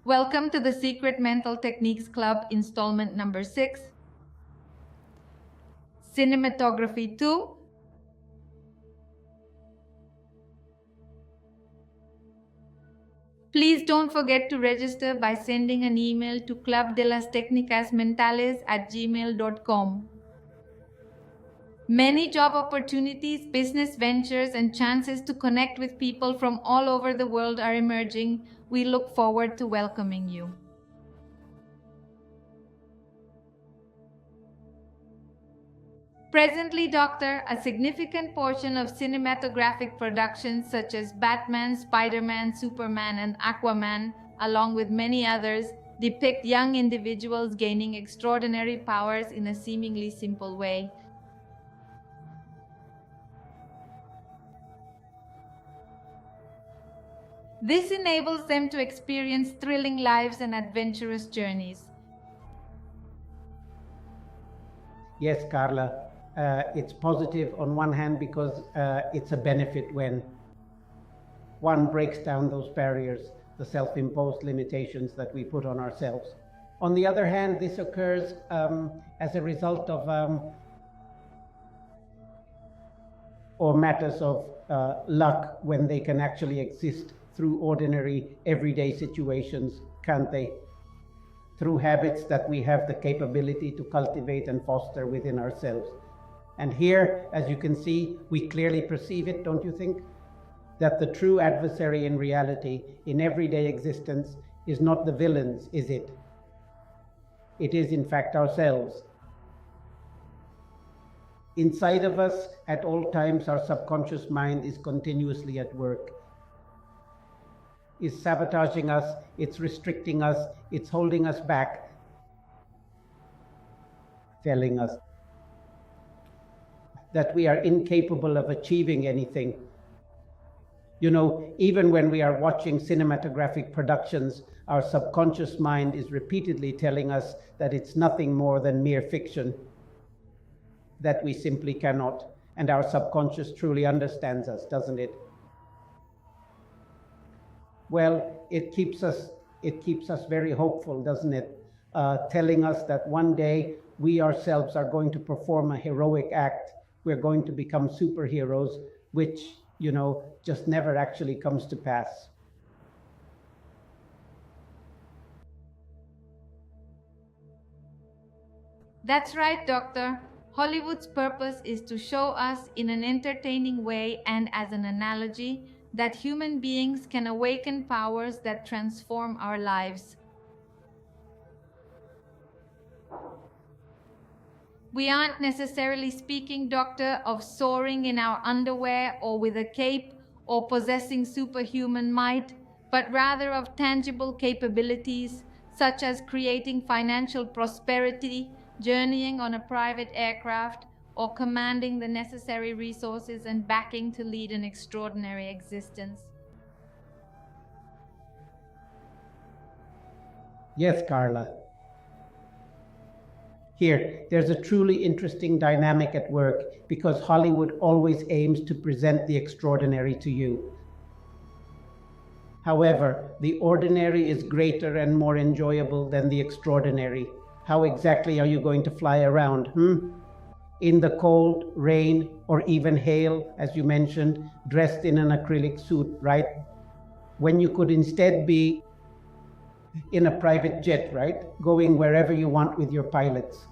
Welcome to the Secret Mental Techniques Club installment number 6, Cinematography 2. Please don't forget to register by sending an email to clubdelasTecnicasmentales@gmail.com. Many job opportunities, business ventures, and chances to connect with people from all over the world are emerging. We look forward to welcoming you. Presently, Doctor, a significant portion of cinematographic productions such as Batman, Spider-Man, Superman, and Aquaman, along with many others, depict young individuals gaining extraordinary powers in a seemingly simple way. This enables them to experience thrilling lives and adventurous journeys. Yes, Carla, it's positive on one hand because it's a benefit when one breaks down those barriers, the self-imposed limitations that we put on ourselves. On the other hand, this occurs as a result of or matters of luck when they can actually exist through ordinary everyday situations, can't they? Through habits that we have the capability to cultivate and foster within ourselves. And here, as you can see, we clearly perceive it, don't you think? That the true adversary in reality, in everyday existence, is not the villains, is it? It is in fact ourselves. Inside of us, at all times, our subconscious mind is continuously at work. Is sabotaging us, it's restricting us, it's holding us back, telling us that we are incapable of achieving anything. You know, even when we are watching cinematographic productions, our subconscious mind is repeatedly telling us that it's nothing more than mere fiction, that we simply cannot. And our subconscious truly understands us, doesn't it? Well, it keeps us very hopeful, doesn't it? Telling us that one day we ourselves are going to perform a heroic act. We're going to become superheroes, which, you know, just never actually comes to pass. That's right, Doctor. Hollywood's purpose is to show us in an entertaining way and as an analogy that human beings can awaken powers that transform our lives. We aren't necessarily speaking, Doctor, of soaring in our underwear or with a cape or possessing superhuman might, but rather of tangible capabilities such as creating financial prosperity, journeying on a private aircraft, or commanding the necessary resources and backing to lead an extraordinary existence. Yes, Carla. Here, there's a truly interesting dynamic at work because Hollywood always aims to present the extraordinary to you. However, the ordinary is greater and more enjoyable than the extraordinary. How exactly are you going to fly around, in the cold, rain, or even hail, as you mentioned, dressed in an acrylic suit, right? When you could instead be in a private jet, right? Going wherever you want with your pilots.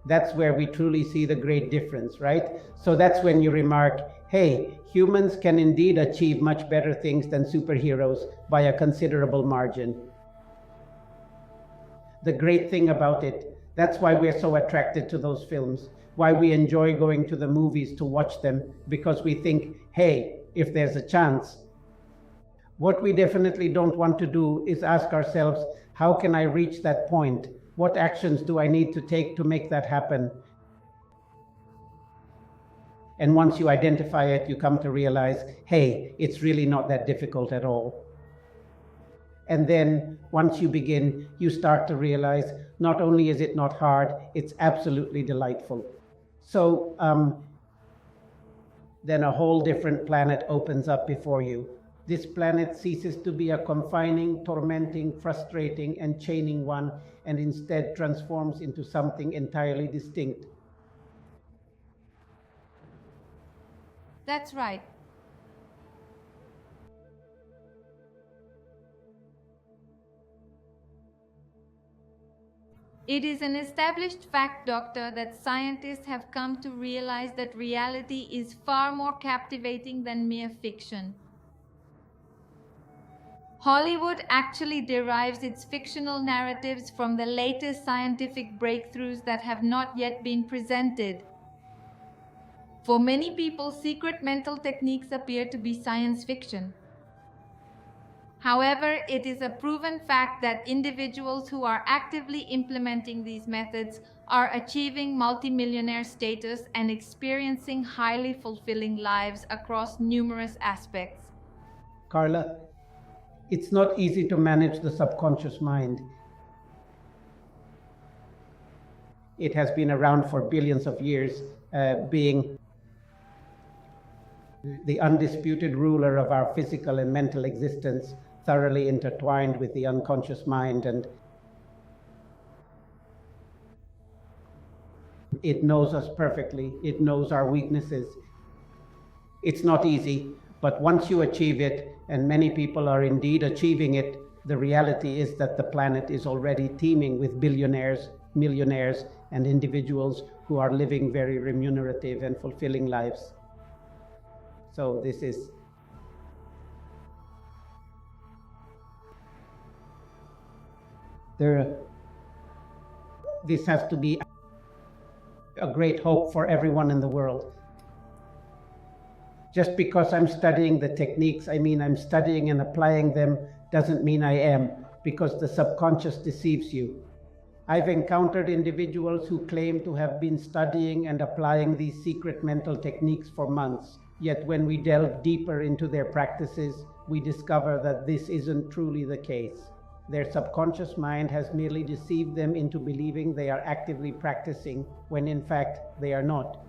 That's where we truly see the great difference, right? So that's when you remark, hey, humans can indeed achieve much better things than superheroes by a considerable margin. The great thing about it, that's why we're so attracted to those films, why we enjoy going to the movies to watch them, because we think, hey, if there's a chance. What we definitely don't want to do is ask ourselves, how can I reach that point? What actions do I need to take to make that happen? And once you identify it, you come to realize, hey, it's really not that difficult at all. And then once you begin, you start to realize not only is it not hard, it's absolutely delightful. So then a whole different planet opens up before you. this planet ceases to be a confining, tormenting, frustrating, and chaining one, and instead transforms into something entirely distinct. That's right. It is an established fact, Doctor, that scientists have come to realize that reality is far more captivating than mere fiction. Hollywood actually derives its fictional narratives from the latest scientific breakthroughs that have not yet been presented. For many people, secret mental techniques appear to be science fiction. However, it is a proven fact that individuals who are actively implementing these methods are achieving multimillionaire status and experiencing highly fulfilling lives across numerous aspects. Carla, it's not easy to manage the subconscious mind. It has been around for billions of years, being the undisputed ruler of our physical and mental existence, thoroughly intertwined with the unconscious mind, and it knows us perfectly. It knows our weaknesses. It's not easy, but once you achieve it, and many people are indeed achieving it, the reality is that the planet is already teeming with billionaires, millionaires, and individuals who are living very remunerative and fulfilling lives. So this has to be a great hope for everyone in the world. Just because I'm studying the techniques, I'm studying and applying them, doesn't mean I am, because the subconscious deceives you. I've encountered individuals who claim to have been studying and applying these secret mental techniques for months. Yet when we delve deeper into their practices, we discover that this isn't truly the case. Their subconscious mind has merely deceived them into believing they are actively practicing, when in fact they are not.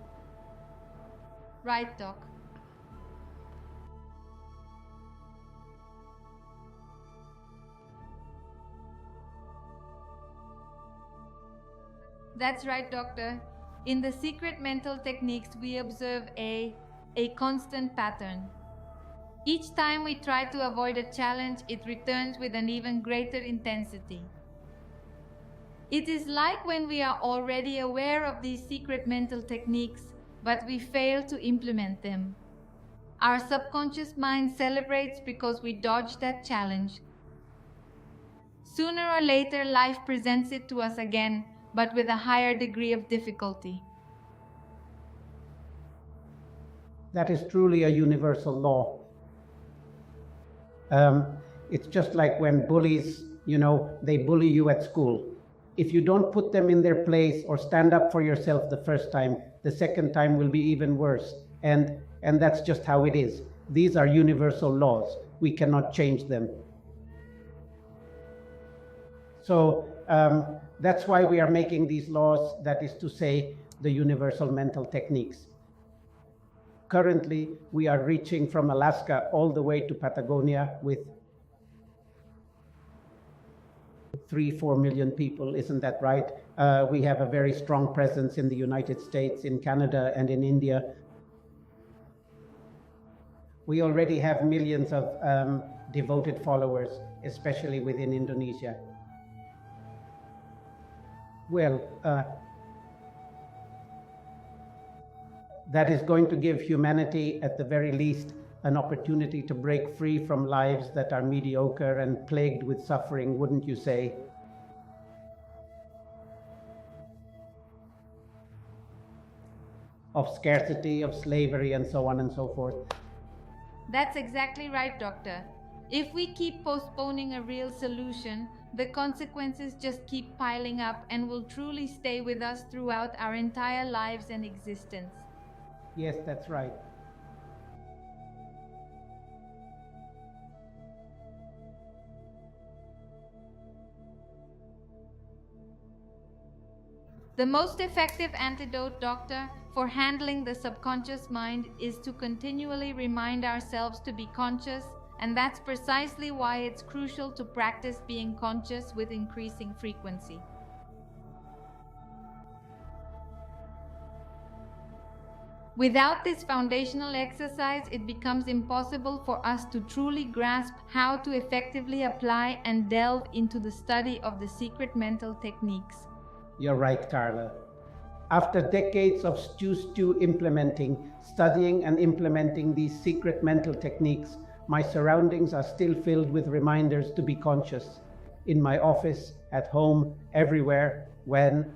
Right, Doc. That's right, Doctor. In the secret mental techniques, we observe a constant pattern. Each time we try to avoid a challenge, it returns with an even greater intensity. It is like when we are already aware of these secret mental techniques, but we fail to implement them. Our subconscious mind celebrates because we dodged that challenge. Sooner or later, life presents it to us again, but with a higher degree of difficulty. That is truly a universal law. It's just like when bullies, they bully you at school. If you don't put them in their place or stand up for yourself the first time, the second time will be even worse. And that's just how it is. These are universal laws. We cannot change them. So that's why we are making these laws, that is to say, the universal mental techniques. Currently, we are reaching from Alaska all the way to Patagonia with 3-4 million people, isn't that right? We have a very strong presence in the United States, in Canada, and in India. We already have millions of devoted followers, especially within Indonesia. Well, that is going to give humanity, at the very least, an opportunity to break free from lives that are mediocre and plagued with suffering, wouldn't you say? Of scarcity, of slavery, and so on and so forth. That's exactly right, Doctor. If we keep postponing a real solution, the consequences just keep piling up and will truly stay with us throughout our entire lives and existence. Yes, that's right. The most effective antidote, Doctor, for handling the subconscious mind is to continually remind ourselves to be conscious and that's precisely why it's crucial to practice being conscious with increasing frequency. Without this foundational exercise, it becomes impossible for us to truly grasp how to effectively apply and delve into the study of the secret mental techniques. You're right, Carla. After decades of studying and implementing these secret mental techniques, my surroundings are still filled with reminders to be conscious. In my office, at home, everywhere, when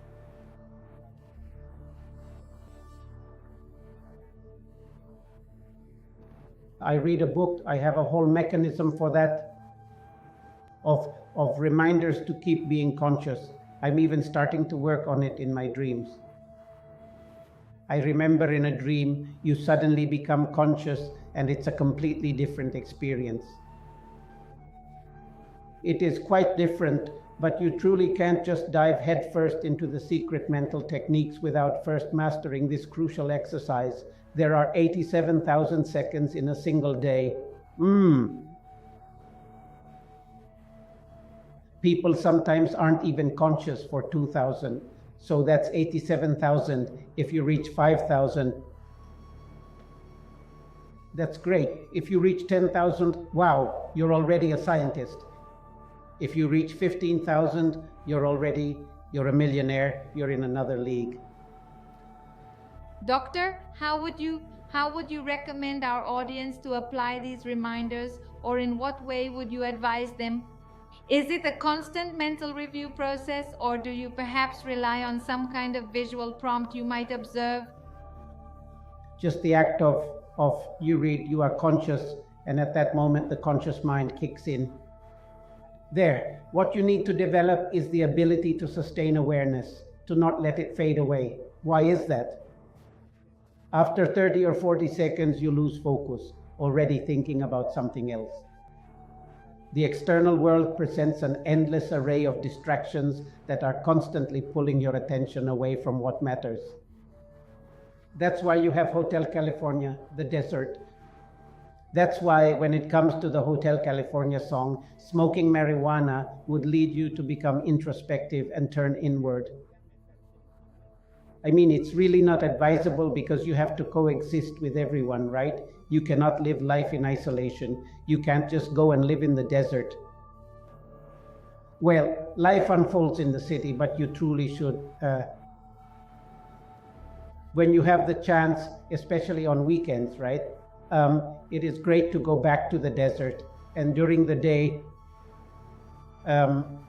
I read a book, I have a whole mechanism for that of reminders to keep being conscious. I'm even starting to work on it in my dreams. I remember in a dream, you suddenly become conscious and it's a completely different experience. It is quite different, but you truly can't just dive headfirst into the secret mental techniques without first mastering this crucial exercise. There are 87,000 seconds in a single day. People sometimes aren't even conscious for 2,000. So that's 87,000. If you reach 5,000, that's great. If you reach 10,000, wow, you're already a scientist. If you reach 15,000, you're a millionaire, you're in another league. Doctor, how would you recommend our audience to apply these reminders, or in what way would you advise them? Is it a constant mental review process, or do you perhaps rely on some kind of visual prompt you might observe? Just the act of you read, you are conscious, and at that moment the conscious mind kicks in. There, what you need to develop is the ability to sustain awareness, to not let it fade away. Why is that? After 30 or 40 seconds, you lose focus, already thinking about something else. The external world presents an endless array of distractions that are constantly pulling your attention away from what matters. That's why you have Hotel California, the desert. That's why when it comes to the Hotel California song, smoking marijuana would lead you to become introspective and turn inward. I mean, it's really not advisable because you have to coexist with everyone, right? You cannot live life in isolation. You can't just go and live in the desert. Well, life unfolds in the city, but you truly should. When you have the chance, especially on weekends, right? It is great to go back to the desert, and during the day,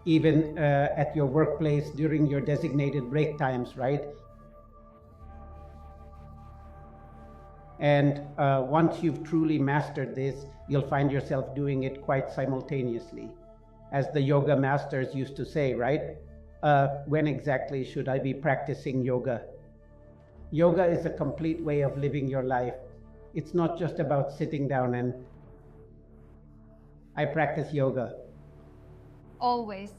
even at your workplace, during your designated break times, right? And once you've truly mastered this, you'll find yourself doing it quite simultaneously. As the yoga masters used to say, right? When exactly should I be practicing yoga? Yoga is a complete way of living your life. It's not just about sitting down and I practice yoga. Always.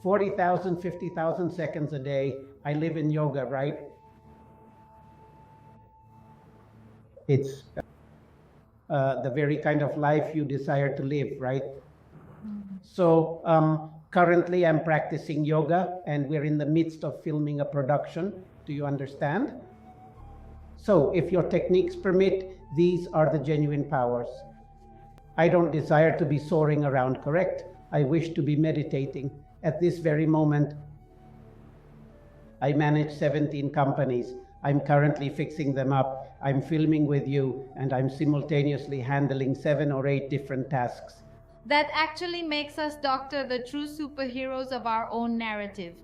40,000, 50,000 seconds a day. I live in yoga, right? It's the very kind of life you desire to live, right? So currently I'm practicing yoga and we're in the midst of filming a production. Do you understand? So if your techniques permit, these are the genuine powers. I don't desire to be soaring around, correct? I wish to be meditating. At this very moment, I manage 17 companies. I'm currently fixing them up. I'm filming with you, and I'm simultaneously handling 7 or 8 different tasks. That actually makes us, Doctor, the true superheroes of our own narrative.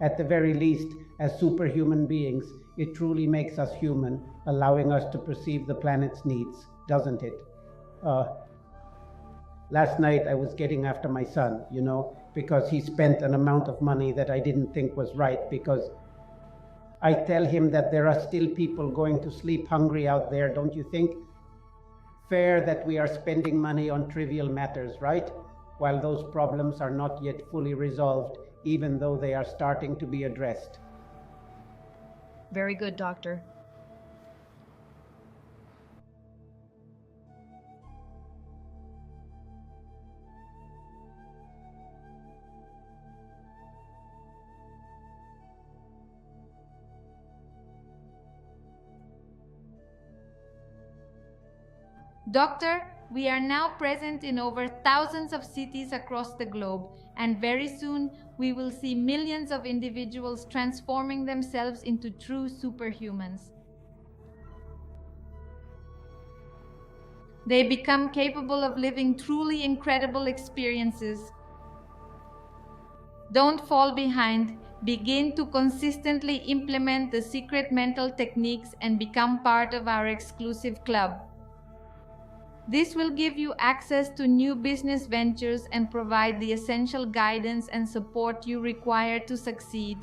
At the very least, as superhuman beings, it truly makes us human, allowing us to perceive the planet's needs, doesn't it? Last night I was getting after my son, because he spent an amount of money that I didn't think was right, because I tell him that there are still people going to sleep hungry out there, don't you think? Fair that we are spending money on trivial matters, right? While those problems are not yet fully resolved, even though they are starting to be addressed. Very good, Doctor. Doctor, we are now present in over thousands of cities across the globe, and very soon we will see millions of individuals transforming themselves into true superhumans. They become capable of living truly incredible experiences. Don't fall behind. Begin to consistently implement the secret mental techniques and become part of our exclusive club. This will give you access to new business ventures and provide the essential guidance and support you require to succeed.